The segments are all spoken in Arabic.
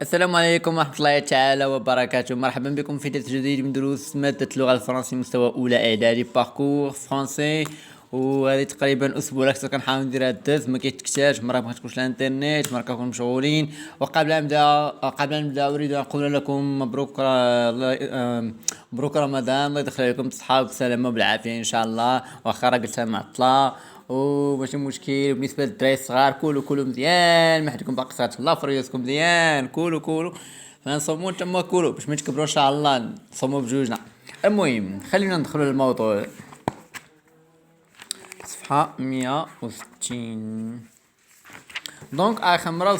السلام عليكم ورحمة الله تعالى وبركاته. مرحبا بكم في درس جديد من دروس مادة اللغة الفرنسية مستوى أولى إعدادي باركور فرونسي. وهذه تقريبا أسبوع أكثر كنحاول ندير هاد الدرس، ما كيتكتاش، مرة مكتكونش الانترنت، مرة كنكون مشغولين. وقبل أن نبدأ أريد أن أقول لكم مبروك مبروك رمضان، الله يدخل عليكم بالصحة والسلامة وبالعافية إن شاء الله. واخا راه قلتها معطلة وماشي مشكل. بالنسبه للدراري الصغار كولو مزيان، ما حدكم باقي صغار الله فرياسكم مزيان، كولو فنصومو نتما كولو باش ما تكبروا ان شاء الله، نصومو بجوجنا. المهم خلينا ندخلوا للموضوع. صفحه 160. دونك اخر مره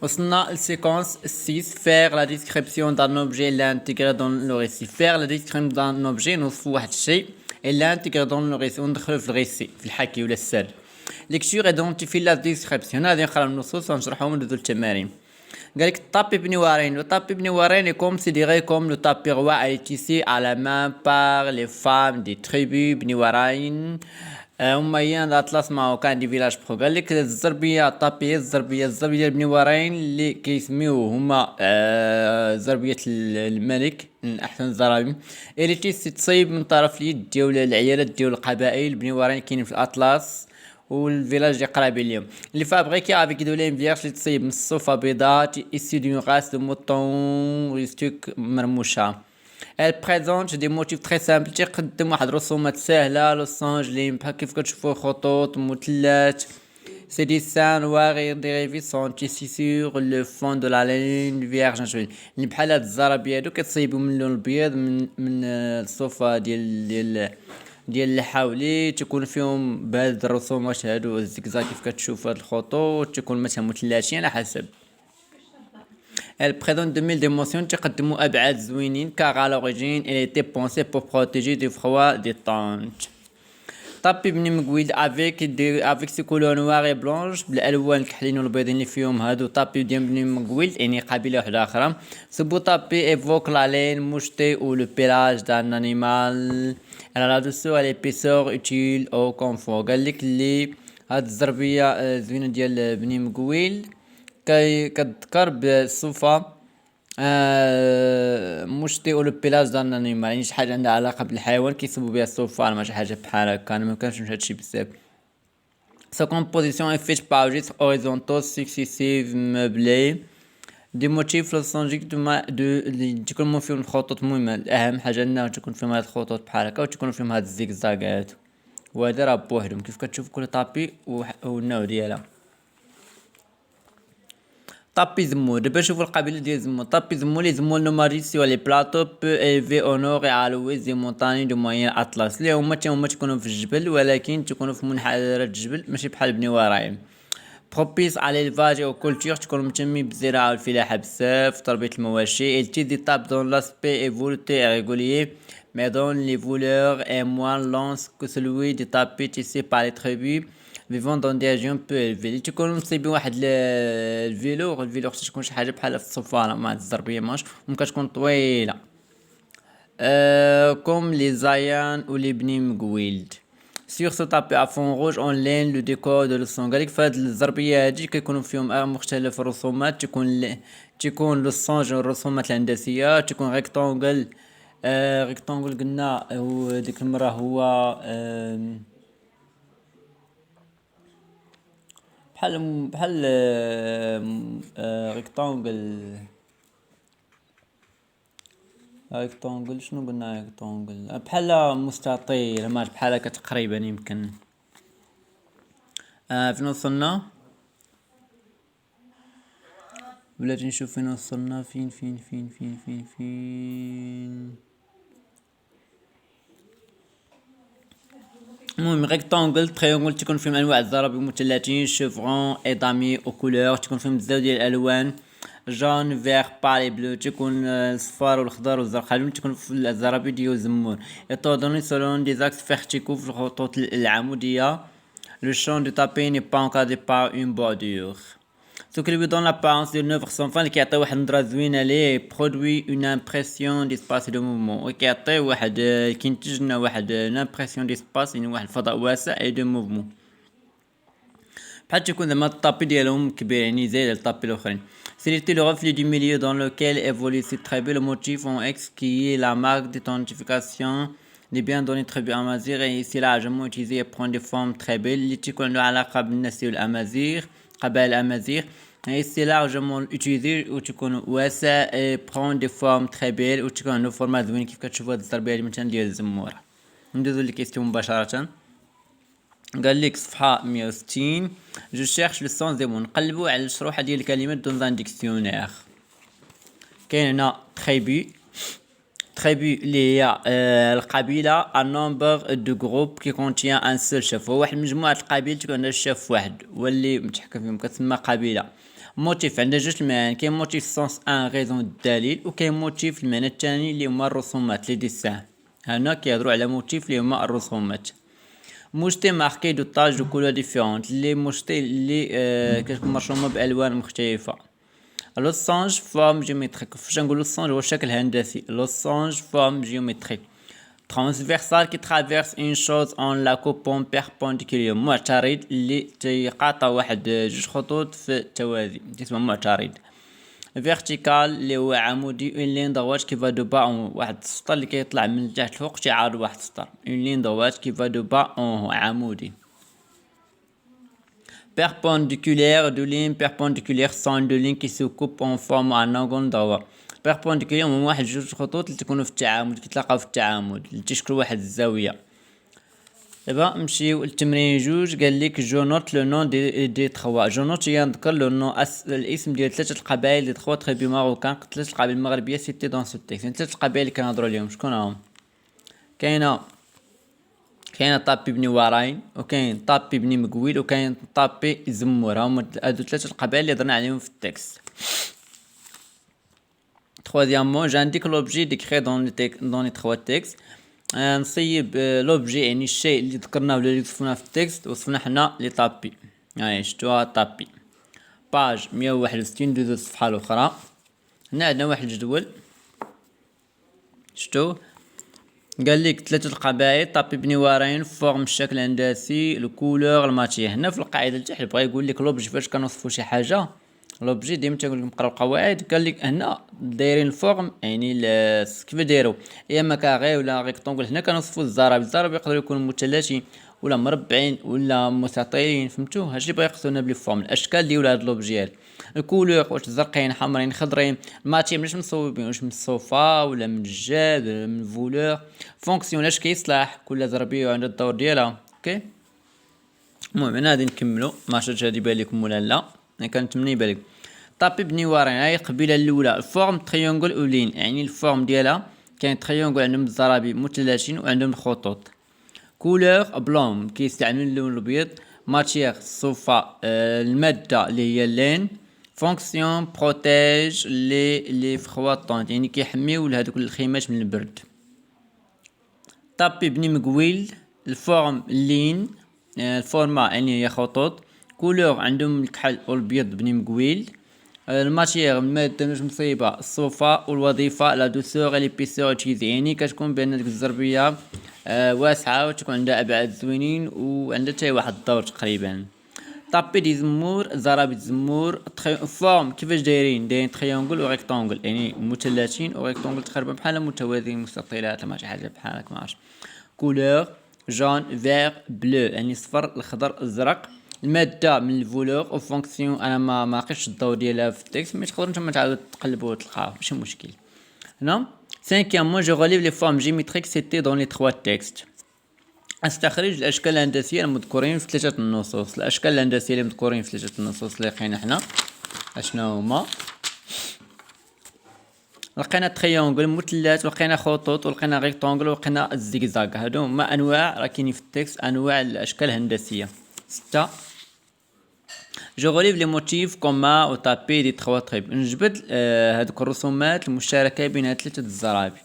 وصلنا السيكونس 6 faire la description d'un objet et l'intégrer dans le récit. faire la description d'un objet نوصفوا واحد الشيء et l'intégrer dans le récit وندخلو في الغيسي في الحكي ولا السرد. ليكتور ايدونتيفي لا ديسكريبسيون، هذه نقراو النصوص ونشرحوهم وندوزو التمارين. قالك طابي بني وارين، لو طابي بني وارين est considéré comme le tapis roi a été tissé à la main par les femmes des tribus بني وارين. هما هي الاطلس ماروكان دي فيلاج بخو. قالك الزربيه الطابيه الزربيه ديال بني وارين اللي كيسميوه هما زربيه الملك من احسن الزرابي اللي تصيب من طرف اليد ديال العيالات ديال القبائل بني وارين كاينين في الاطلس والفيلاج اللي قرابين ليهم. اللي فابريكي افيك دو لين فيرج اللي تصيب من الصوفه بيضاء اسي دون غاس دو موطون ريستوك مرموشه. Elle présente des motifs très simples، تقدم واحد الرسومات سهله للصنج اللي بحال كيف كتشوفوا خطوط مثلثات. Ces dessins noirs et dérivés sont ici sur le fond de la ligne vierge. اللي بحال هاد الزرابي هادو كتصايبوا من اللون الابيض من الصوفه ديال اللحاولي، تكون فيهم بهاد الرسومات هادو الزكزاك كيف كتشوف هاد الخطوط، تكون مثلا مثلثين على حسب. Elle présente 2000 d'émotions تقدموا أبعاد زوينين car à l'origine elle était pensée pour protéger du froid des tentes. طابي بني مقويد افيك سي كولور نوار اي بلونش بالالوان الكحلين والبيضين اللي فيهم هادو. طابي ديال بني مقويد يعني قبيله وحده اخرى. سبو طابي ايفوك لا لين موشتي او لو بيلاج دان انيمال على لا دوسور على ليبيسور اوتيل او كونفور. قالك اللي هاد الزربيه زوينه ديال بني مقويل كتذكر بالصوفه مشتي او لو بيلاج دان انيمال، يعني شي حاجه عندها علاقه بالحيوان كيصوبوا بها الصوفار ما شي حاجه بحال هكا. انا ما كنفهمش هادشي بزاف. Sa composition est faite par registres horizontaux successifs meublés. دي موتيف لوسونجيك تكون فيهم الخطوط مهمة. الأهم حاجة أنه تكون فيهم هاد الخطوط بحال هكا وتكون فيهم هاد الزيكزاكات، وهذا راه بوحدهم كيف كتشوف كل طابي والنوع ديالها. طابي زمور، دابا نشوفو القبيلة ديال زمور. طابي زمور لي زمور نوماديك سور لي بلاطو بو إلفي أو نور على لويز دي مونطاني دو موين أطلس، اللي هما تيكونو في الجبل ولكن تيكونو في منحدرات الجبل ماشي بحال بني ورايم. بروبيس على الفاج او كولتور تكون مهتمين بالزراعة والفلاحة بزاف تربية المواشي. التي دي تاب دون لاسبي ايفولوتي ريغوليي مي دون لي فولور اي موان لونس كو سلوي دي تابي تيسي بار لي تريبي فيفون دون دي ريجيون بو إلفي، اللي تيكونو مصيبين واحد الفيلو خصها تكون شي حاجة بحال في الصفارة مع الزربية ماش ممكن تكون طويلة كوم لي زايان و لي بني مقويلد. سيغ سو طابي ا فون روج اون لين لو ديكور دو لوسون. قالك فهاد الزربيه هادي كيكونوا فيهم مختلف الرسومات، تيكون لوسونج الرسومات الهندسيه تيكون ريكتونغل. ريكتونغل قلنا هو ديك المره هو بحال ريكتونغل. ريكتونغل شنو قلنا؟ ريكتونغل بحال مستطيل ماش بحال هكا تقريبا يمكن. فين وصلنا؟ بلاتي نشوف فين وصلنا. فين المهم ريكتونغل تريونغل تكون فيهم انواع الزرابي مثلثين شيفرون ادامي او كولور تكون فيهم بزاف ديال الالوان جون فيغ بالي بلو تكون الصفار والخضر والزرقاء اللي تكون في الزرابي ديال الزمور. يطردوني سولون دي زاكس فيرتيكو في الخطوط العموديه. لو شون دو تابي ني با انكادري بار اون بوردور. Ce qui lui donne l'apparence d'une œuvre sans fin اللي كيعطي واحد النظرة زوينة ليه برودوي اون امبرسيون ديسباس دو موفمون، وكيعطي واحد كينتج لنا واحد امبرسيون ديسباس يعني واحد الفضاء واسع اي دو موفمون. بحال تكون زعما الطابي ديالهم كبير يعني زايد الطابي الاخرين. Sélectez le reflet du milieu dans lequel évolue ce trait le motif en X qui est la marque d'authentification des bien données très bien amazigh et ici largement utilisé et prend des formes très belles اللي تيكون له علاقة بالنسي والأمازيغ قبائل الأمازيغ et c'est largement utilisé وتكون واسع et prend des formes très belles وتكون عنده فورمات زوينة كيف كتشوفوا هاد الضربة هادي مثلا ديال الزمورة. ندوزو للكيستيون مباشرة. قال لك صفحة 160 جو شيرش لو سونس دي مون نقلبوا على الشروحة ديال الكلمات دون ان ديكسيونير. كاين هنا تريبي اللي هي القبيلة ان نومبر دو جروب كي كونتيان ان سول شيف، هو واحد مجموعة القبائل تكون عندها الشيف واحد واللي متحكم فيهم كتسمى قبيلة. موتيف عندها جوج المعاني، كاين موتيف سونس ان غيزون الدليل، وكاين موتيف المعنى الثاني اللي هما الرسومات لي ديسان. هنا كيهضروا على موتيف اللي هما الرسومات. موجتي ماركي دو طاج دو كولور ديفيرونت اللي موجتي اللي كتكون مرسومه بالوان مختلفه. لوسانج فورم جيومتريك، فاش نقولوا لوسانج هو الشكل الهندسي. لوسانج فورم جيومتريك. ترانسفيرسال كي ترافيرس اون شوز اون لا كوبون بيربونديكولير، معترض اللي تيقاطع واحد جوج خطوط في التوازي تسمى معترض. فيرتيكال اللي هو عمودي، اون لين دروات كي فا دو با اون، واحد السطر اللي كيطلع من تحت الفوق تيعارض واحد السطر، اون لين دروات كي فا دو با اون عمودي. perpendiculaire دو لين perpendiculaire سون دو لين كي سو كوب اون فورم ان انغول دروا. perpendiculaire هما واحد جوج خطوط اللي تكونوا في التعامد كيتلاقاو في التعامد اللي تيشكلوا واحد الزاويه. دابا نمشيو للتمرين جوج. قال لك جو نوت لو نون دي تخوا. جو نوت هي نذكر لو نون الاسم ديال ثلاثه القبائل دي تخوا تريبي ماروكان، ثلاثه القبائل المغربيه سيتي دون سو تيكست، يعني ثلاثه القبائل اللي كنهضروا عليهم شكون هما؟ كاينه طابي بني وراين، وكاين طابي بني مقويل، وكاين طابي زمور. هما هادو ثلاثه القبائل اللي هضرنا عليهم في التكست. troisièmement j'indique l'objet décrit dans les trois textes. نصيب لوبجي يعني الشيء اللي ذكرناه ولا اللي وصفناه في التكست، وصفنا حنا لي طابي. هاي شتوها طابي باج 161. دوزو الصفحة الأخرى. هنا عندنا واحد الجدول شتو قال لك ثلاثة القبائل طابي بني وراين فورم الشكل الهندسي الكولور الماتير. هنا في القاعدة لتحت بغا يقول لك لوبجي فاش كنوصفو شي حاجة لوبجي ديما تيقول لك نقراو القواعد. قال لك هنا دايرين الفورم يعني كيف دايرو يا اما كاغي ولا ريكتونغل. هنا كنوصفوا الزراب يقدروا يكونوا مثلثين ولا مربعين ولا مستطيلين، فهمتوا؟ هادشي بغا يقصدونا بلي فورم الاشكال ديال هاد لوبجي. الكولور واش زرقين حمرين خضرين، الماتير مش مصوبين واش من الصوفا ولا من الجاد ولا من الفولور. فونكسيون اش كيصلح كل ضربيه وعندها الدور ديالها. اوكي المهم انا غادي نكملوا ما عرفتش هادي بان لكم ولا لا، انا كنتمنى يبان لكم. طابي بني وراين هاي القبيله الاولى الفورم تريونغل اولين، يعني الفورم ديالها كاين تريونغل عندهم الزرابي مثلثين وعندهم الخطوط. كولور بلون كيستعمل اللون الابيض. ماتيير الصوفا الماده اللي هي اللين. فونكسيون بروتيج لي فخواطونت يعني كيحميو لهادوك الخيمات من البرد. طابي بني مقويل الفورم لين الفورما يعني هي خطوط. كولور عندهم الكحل والابيض بني مقويل. الماتيير الماده مش مصيبه الصوفا، والوظيفه لا دوسور لي بيسور تشيزي يعني كتكون بان ديك الزربيه واسعه وتكون عندها ابعاد زوينين وعندها حتى واحد الدور تقريبا. طابي دي زمور زرابي زمور فورم كيفاش دايرين تريونغل و ريكتونغل يعني مثلثين و ريكتونغل تقريبا بحال متوازيين مستطيلات ولا شي حاجه بحال هكا ما عرفتش. كولور جون فير بلو يعني صفر الخضر الازرق. الماده من الفولور او فونكسيون انا ما لقيتش الضوء ديالها في التكست، مي تقدروا نتوما تعاودوا تقلبوا وتلقاوه ماشي مشكل. هنا cinquièmement je relève les formes géométriques citées dans les trois textes. استخرج الاشكال الهندسيه المذكورين في ثلاثه النصوص. الاشكال الهندسيه اللي مذكورين في ثلاثه النصوص اللي لقينا حنا اشنو هما؟ لقينا تريونغل مثلث، ولقينا خطوط، ولقينا ريكتونغل، ولقينا الزيكزاغ. هادو هما انواع راه كاينين في التكست انواع الاشكال الهندسيه 6. جو غوليف لي موتيف كوما او طابي دي تخوا تريب. نجبد هادوك الرسومات المشتركه بين هاد ثلاثه الزرابي.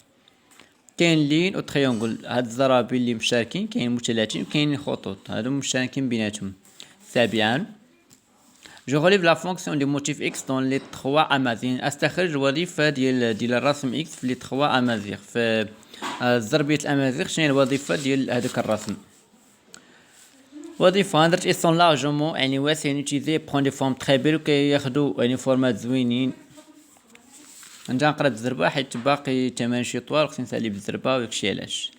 كاين لين و تريونغل هاد الزرابي اللي مشتركين، كاين مثلثين وكاين خطوط هادو مشتركين بيناتهم. 7. جو غوليف لا فونكسيون دي موتيف اكس دون لي تخوا امازيغ. استخرج الوظيفه ديال الرسم اكس في لي تخوا امازيغ. في زربيه الامازيغ شنو هي الوظيفه ديال هذاك الرسم؟ وظيفة هندرت ils sont largement يعني واسعين utilisés prend des formes très belles وكياخدو يعني فورمات زوينين. نرجع نقرا بالزربة حيت باقي 8 شطوار خصني نسالي بالزربة وداكشي علاش.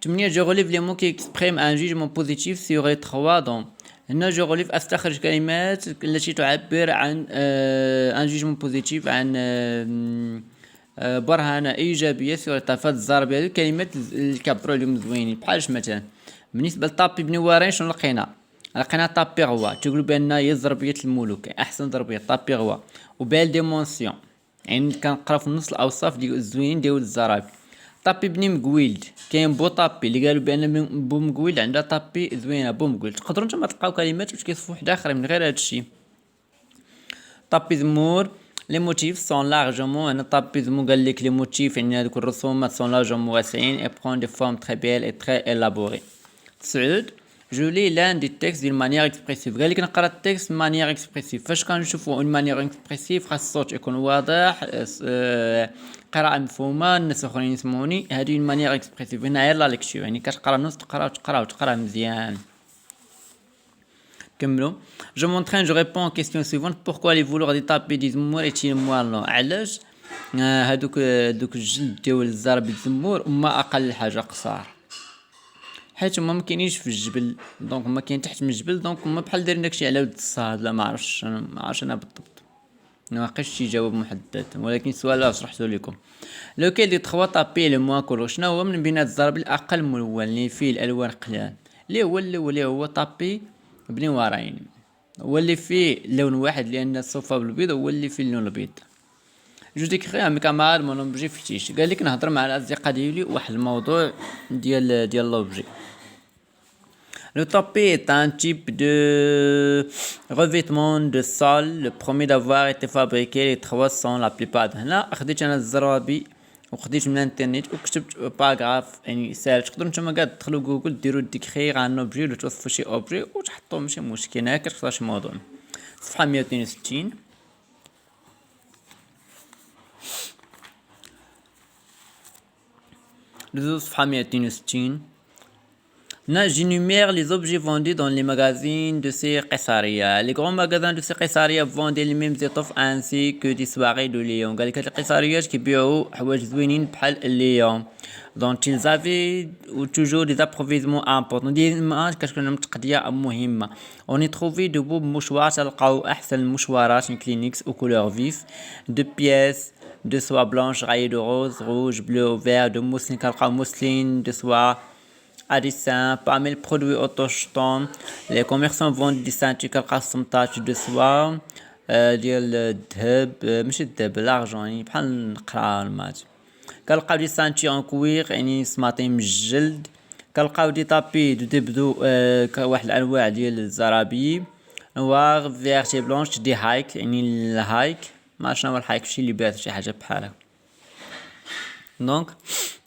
8 جو غوليف لي مو كي اكسبريم ان جوجمون بوزيتيف سيغ لي 3 دون. هنا جو غوليف استخرج كلمات التي تعبر عن ان جوجمون بوزيتيف عن برهنة إيجابية سيغ التفات الزربية. هادو الكلمات اللي كيعبرو عليهم زوينين بحالش مثلا بالنسبة لطابي بنوارين شنو لقينا طابي غوا تقولوا بأن هي ضربية الملوك أحسن ضربية طابي غوا وبال ديمونسيون يعني كنقرا في نص الأوصاف ديال الزوينين ديال الزرابي. طابي بني مقويلد كاين بو طابي اللي قالوا بأن بو مقويلد عندها طابي زوينة بو مقويلد. تقدروا نتوما تلقاو كلمات واش كيصفوا واحد آخر من غير هادشي. طابي زمور لي موتيف سون لارجومون انا طابي زمور قال لك لي موتيف يعني هذوك الرسومات سون لارجومون واسعين اي برون دي فورم تري بيل اي تري الابوري. سعود جو لي لان دي تيكست ديال مانيير اكسبريسيف قال لك نقرا التكست مانيير اكسبريسيف. فاش كنشوفوا اون مانيير اكسبريسيف خاص الصوت يكون واضح قراءة مفهومة الناس اخرين يسمعوني هذه اون مانيير اكسبريسيف. هنا لا ليكتور يعني كتقرا نص تقرا مزيان. كملوا. Je m'entraîne, je réponds aux questions suivantes. Pourquoi les voleurs des tapis des زمور est-il moellon؟ علاش هادوك الجلد ديال الزرابي الزمور هما اقل حاجه قصار حيت هما مكاينينش في الجبل دونك هما كاين تحت من الجبل دونك هما بحال دايرين داكشي على ود الصاد. لا ما عرفتش انا بالضبط ما لقيتش شي جواب محدد ولكن السؤال شرحته لكم. لو كاين دي 3 طابي لو موان كولور شنو هو من بين هاد الزرابي الاقل ملون اللي فيه الالوان قلال اللي هو الاول هو طابي بني وراين هو اللي فيه لون واحد لان الصوفه بالبيض هو اللي فيه اللون البيض. جو ديكري مي كامار مون اوبجي فتيش قال لك نهضر مع الاصدقاء ديالي واحد الموضوع ديال لوبجي. Le tapis est un type de revêtement de sol. Le premier d'avoir été fabriqué. Les trois sont la plupart. هنا خديت انا الزرابي وخديت من الانترنت وكتبت باراغراف يعني ساهل. تقدروا نتوما كاع تدخلوا جوجل ديروا ديكريغ عن اوبجي ولا توصفوا شي اوبجي وتحطوا ماشي مشكل. هكا تختار شي موضوع. صفحه 162. صفحه 162. J'énumère les objets vendus dans les magasins de ces Caesarea. Les grands magasins de ces Caesarea vendent les mêmes étoffes ainsi que des soirées de Lyon. قال لك هاد القيصريات كيبيعوا حوايج زوينين بحال الليون. Donc ils avaient toujours des approvisionnements importants. ديما كتكون عندهم تقضية مهمة. On y trouvait de beaux mouchoirs تلقاو أحسن المشوارات كلينكس au couleur vif, de pièces de soie blanche rayées de rose, rouge, bleu ou vert, de mousseline كنلقاو mousseline de soie à dessin. Parmi les produits autochtones les commerçants vendent des ceintures كنلقاو السمطات de soie ديال الذهب ماشي الذهب l'argent يعني بحال نقرا المات. كنلقاو دي سانتي ان كوير يعني سماطين من الجلد. كنلقاو دي طابي دو ديبدو واحد الانواع ديال الزرابي نوار فيرتي بلونش دي هايك يعني الهايك ما شنو هو الهايك شي لباس شي حاجه بحالها. دونك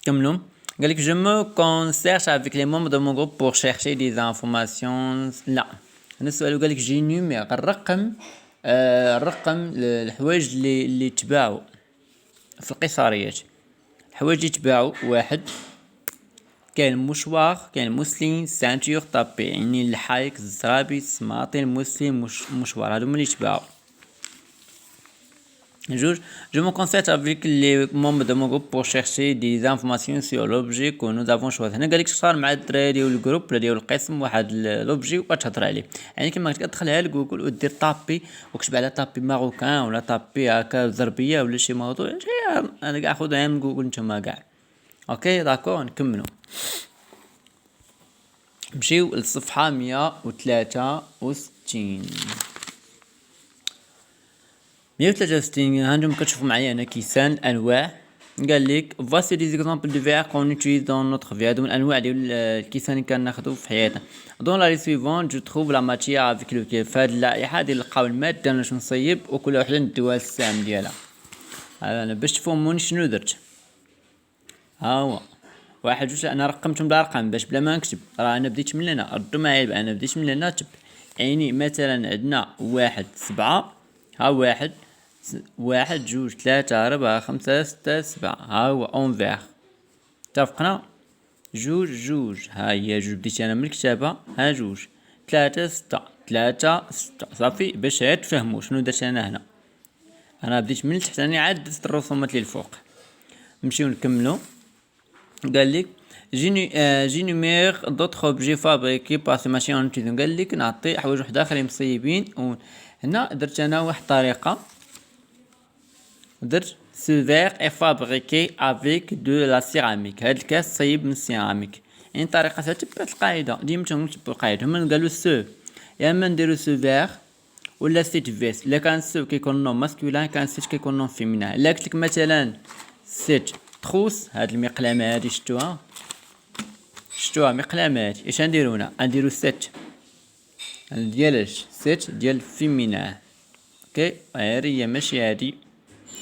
كملوا قال لك je me concerte avec les membres de mon groupe pour chercher des informations. لا هنا السؤال قال لك جي نيمير الرقم الرقم الحوايج اللي تباعوا في القيصريات. الحوايج اللي تباعوا واحد كاين مشوار كاين موسلين سانتور طابي يعني الحايك الزرابي السماطين الموسلين مشوار هادو اللي تباعوا. Je me concerte avec les membres de mon groupe pour chercher des informations sur l'objet que nous avons choisi. هنا قالك تختار مع الدراري ديال الجروب ولا ديال القسم واحد لوبجي وتهضر عليه يعني كما قلت كتدخلها لجوجل ودير طابي وكتب على طابي ماروكان ولا طابي هكا زربيه ولا شي موضوع انا كاع خذها من جوجل نتوما كاع. اوكي داكور نكملوا. نمشيو للصفحه 163. 163 هانتوما كتشوفوا معايا هنا كيسان انواع. قال لك voici des exemples de verres qu'on utilise dans notre vie. هادو من الانواع ديال الكيسان اللي كناخذو في حياتنا. dans la liste suivante je trouve la matière avec lequel فهاد اللائحه ديال نلقاو الماده باش نصيب وكل وحده نديوها السهم ديالها. انا باش تفهموني شنو درت ها هو واحد جوج انا رقمتهم بالارقام باش بلا ما نكتب راه انا بديت من هنا ردوا معايا انا بديت من هنا تب يعني مثلا عندنا 1 7 ها 1 جوج 3 4 5 6 7 ها هو اونفير اتفقنا. جوج ها هي جوج بديت انا من الكتابه ها جوج 3 6 صافي. باش تفهموا شنو درت انا هنا، انا بديت من التحت راني عاد دزت الرسومات اللي الفوق. نمشيو نكملو. قال لك جينيمير دوطخ اوبجي فابريكي بار سي ماشين اون تيزون. قال لك نعطي حوايج واحد اخرين مصيبين. هنا درت انا واحد الطريقه، درت سو فيغ اي فابريكي افيك دو لا سيراميك. هاد الكاس صيب من السيراميك. يعني طريقه تبعت القاعده ديما تنتبعوا القاعده. هما قالوا سو، يا اما نديرو سو فيغ ولا سيت فيس. الا كان سو كيكون نون ماسكولين، كان سيت كيكون نون فيمينين. الا قلت لك مثلا سيت تخوس، هاد المقلمه هادي شفتوها مقلمه هادي، اش نديرو هنا؟ نديرو سيت ديالاش سيت ديال فيمينين. اوكي هي ماشي هادي،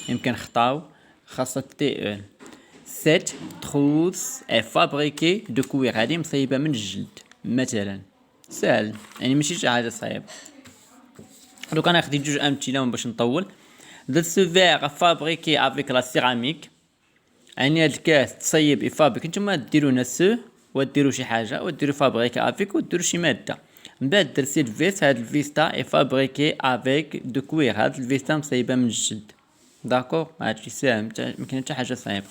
يمكن خطاو، خاصة تي ان. سيت تخوس اي فابريكي دو كوير. هادي مصيبه من الجلد مثلا، سهل يعني ماشي شي حاجه صعيبه. دوك انا خديت جوج امثله باش نطول. درت سو فيغ فابريكي افيك لا سيراميك، يعني هاد الكاس تصيب افابريك. نتوما ديرو هنا سو وديرو شي حاجه وديرو فابريكي افيك وديرو شي ماده. من بعد درت سيت فيس، هاد الفيستا فابريكي افيك دو كوير. هاد الفيستا مصيبه من الجلد. داكور هادشي ساهم، مكاين حتى حاجه صعيبه.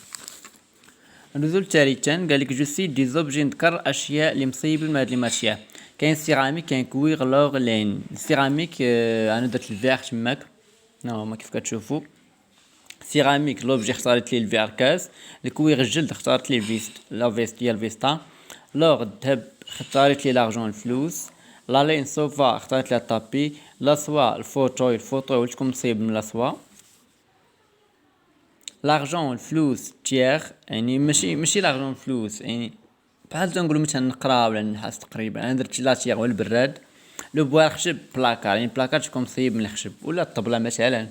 ندوزو للثالثان. قالك جو سي دي زوبجي، نذكر اشياء اللي مصيبين من هاد الماشيه. كاين سيراميك، كاين كوير، لوغ، لين. السيراميك انا درت الفيغ تماك نورمالمون كيف كتشوفوا. سيراميك لوبجي اختارت لي الفيغ كاس. الكوير الجلد اختارت لي الفيست، لا فيست ديال فيستا. لوغ الذهب اختارت لي لارجون الفلوس. لا لين صوفا اختارت لي الطابي. لا سوا الفوتوي ولتكم مصيب من لا سوا. لارجون الفلوس تيغ، يعني ماشي لارجون الفلوس، يعني بحال تنقولوا مثلا نقرا ولا النحاس تقريبا. انا درت لا تيغ والبراد. لو بوار خشب بلاكار، يعني بلاكار تكون مصيب من الخشب، ولا الطبله مثلا.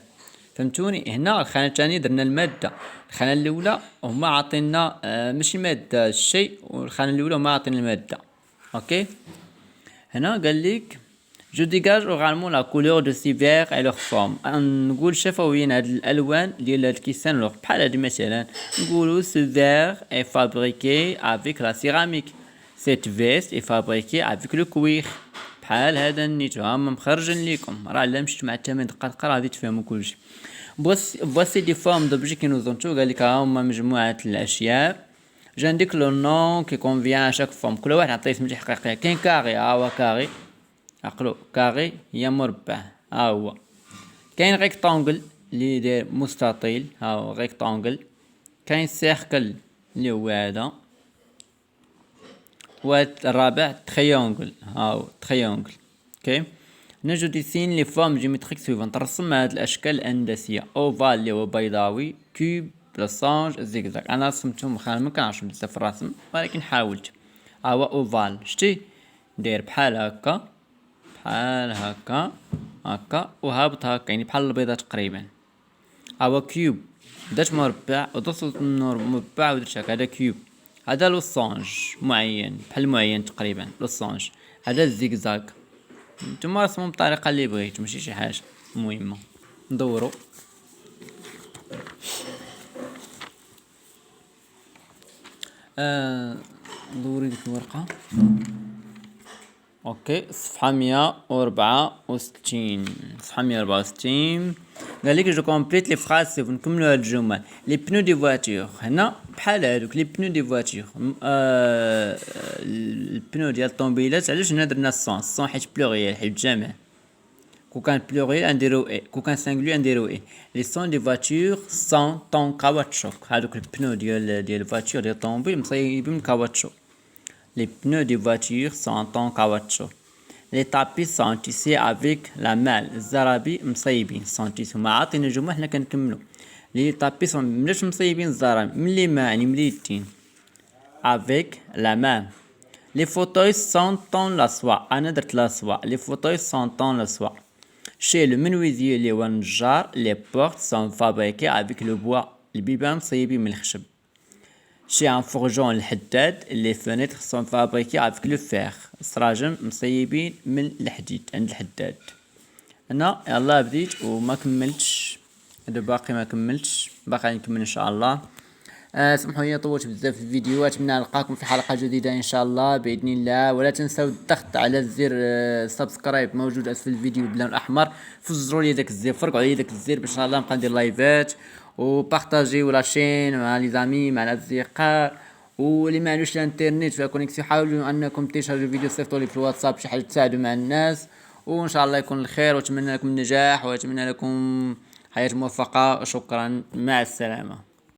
فهمتوني؟ هنا الخانه الثانيه درنا الماده. الخانه الاولى هما عاطينا ماشي ماده الشيء، والخانه الاولى هما عاطينا الماده. اوكي هنا قال لك جو ديغاج اوغالمون لا كولور دو سي فيغ اي لوغ فورم. نقول شفويا هاد الالوان ديال هاد الكيسان لوغ. بحال هادي مثلا نقولو سو فيغ اي فابريكي افيك لا سيراميك. سيت فيست اي فابريكي افيك لو كوير. بحال هذا النيتو هما مخرجين ليكم، راه الا مشيتو مع الثمان دقائق راه غادي تفهموا كلشي. فواسي دي فورم دوبجي كي نوزونتو. قال لك ها هما مجموعه الاشياء. جانديك لو نون كي كونفيان شاك فورم، كل واحد عطيه سميتو حقيقيه. كاين كاري، ها هو كاري، عقلو كاري هي مربع، ها هو. كاين ريكتانجل اللي داير مستطيل، ها هو ريكتانجل. كاين سيركل اللي هو هذا. والرابع تريونغل، ها هو تريونغل. اوكي نجو ديسين لي فورم جيومتريك سويفون. ترسم هاد الاشكال الهندسيه. اوفال اللي هو بيضاوي، كوب، لوسانج، زيكزاك. انا رسمتهم خا ما كنعرفش بزاف الرسم ولكن حاولت. ها هو اوفال، شتي داير بحال هكا بحال هكا هكا وهابط هكا، يعني بحال البيضه تقريبا. ها هو كيوب، درت مربع ودرت مربع ودرت هكا، هذا كيوب. هذا لوسانج معين بحال معين تقريبا لوسانج. هذا الزيكزاك. نتوما رسموا بالطريقه اللي بغيتو ماشي شي حاجه مهمه. ندورو دوري ديك الورقه. اوكي صفحه 164. صفحه 164 قال لك جو كومبليت لي فراز سيف. نكملوا هاد الجمل. لي بنو دي فواتور، هنا بحال هادوك لي بنو دي فواتور. البنو ديال الطوموبيلات. علاش هنا درنا الصون حيت بلوريال، حيت جمع. كو كان بلوريال نديرو اي، كو كان سانغولي نديرو اي. لي سون دي فواتور سون طون كاواتشوك. هادوك البنو ديال الفواتور ديال الطوموبيل مصايبين من كاواتشو. Les pneus des voitures sont en caoutchouc. Les tapis sont tissés avec la malle. الزرابي مصيبين sont tissés. ما عاطينا جمل حنا كنكملو. Les tapis sont ملاش مصيبين الزرابي ملي ما يعني مليتين avec la main. Les fauteuils sont en la soie. أنا درت لا soie. Les fauteuils sont en la soie. Chez le menuisier اللي هو النجار. Les portes sont fabriquées avec le bois. البيبان مصيبين من الخشب. شي ان فورجون الحداد. لي فونيتر سون فابريكي افيك لو فيغ. السراجم مصيبين من الحديد عند الحداد. انا يلاه بديت وما كملتش، هذا باقي ما كملتش، باقي نكمل ان شاء الله. سمحوا لي طولت بزاف في الفيديو، اتمنى نلقاكم في حلقة جديدة ان شاء الله باذن الله. ولا تنسوا الضغط على زر سبسكرايب موجود اسفل الفيديو باللون الاحمر، فزروا لي داك الزر، فرقعوا على داك الزر باش ان شاء الله نبقى ندير لايفات، وبارطاجيو لاشين مع لي زامي مع الاصدقاء. واللي ما عندوش الانترنت فيها كونيكسيون حاولوا انكم تيشارجوا فيديو صيفطوا لي في الواتساب شي حاجه تساعدوا مع الناس، وان شاء الله يكون الخير، واتمنى لكم النجاح واتمنى لكم حياة موفقة. شكرا، مع السلامة.